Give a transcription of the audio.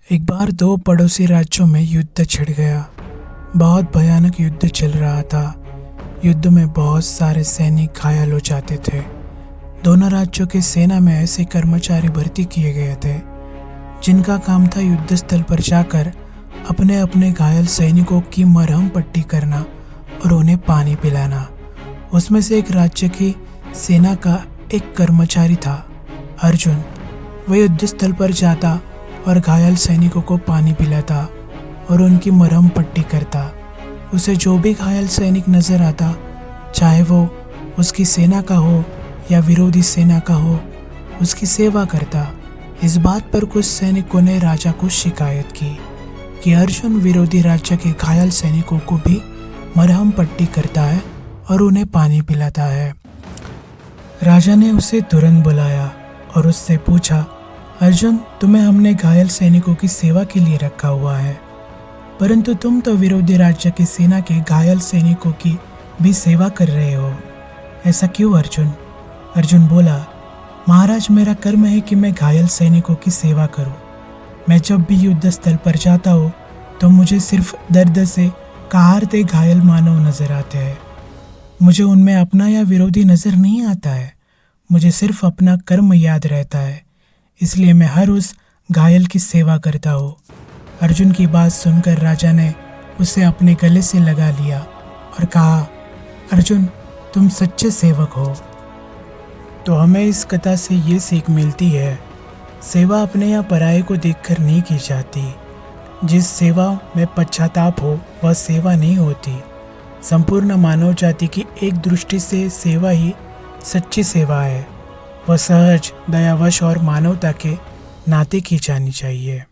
एक बार दो पड़ोसी राज्यों में युद्ध छिड़ गया। बहुत भयानक युद्ध चल रहा था। युद्ध में बहुत सारे सैनिक घायल हो जाते थे। दोनों राज्यों की सेना में ऐसे कर्मचारी भर्ती किए गए थे जिनका काम था युद्ध स्थल पर जाकर अपने अपने घायल सैनिकों की मरहम पट्टी करना और उन्हें पानी पिलाना। उसमें से एक राज्य की सेना का एक कर्मचारी था, अर्जुन। वह युद्ध स्थल पर जाता और घायल सैनिकों को पानी पिलाता और उनकी मरहम पट्टी करता। उसे जो भी घायल सैनिक नजर आता, चाहे वो उसकी सेना का हो या विरोधी सेना का हो, उसकी सेवा करता। इस बात पर कुछ सैनिकों ने राजा को शिकायत की कि अर्जुन विरोधी राज्य के घायल सैनिकों को भी मरहम पट्टी करता है और उन्हें पानी पिलाता है। राजा ने उसे तुरंत बुलाया और उससे पूछा, अर्जुन, तुम्हें हमने घायल सैनिकों की सेवा के लिए रखा हुआ है, परंतु तुम तो विरोधी राज्य की सेना के घायल सैनिकों की भी सेवा कर रहे हो। ऐसा क्यों अर्जुन? अर्जुन बोला, महाराज, मेरा कर्म है कि मैं घायल सैनिकों की सेवा करूं। मैं जब भी युद्ध स्थल पर जाता हूं तो मुझे सिर्फ दर्द से कहारते घायल मानव नजर आते हैं। मुझे उनमें अपना या विरोधी नजर नहीं आता है। मुझे सिर्फ अपना कर्म याद रहता है, इसलिए मैं हर उस घायल की सेवा करता हूँ। अर्जुन की बात सुनकर राजा ने उसे अपने गले से लगा लिया और कहा, अर्जुन, तुम सच्चे सेवक हो। तो हमें इस कथा से ये सीख मिलती है, सेवा अपने या पराये को देखकर नहीं की जाती। जिस सेवा में पश्चाताप हो वह सेवा नहीं होती। संपूर्ण मानव जाति की एक दृष्टि से सेवा ही सच्ची सेवा है। वह सहज, दयावश और मानवता के नाते की जानी चाहिए।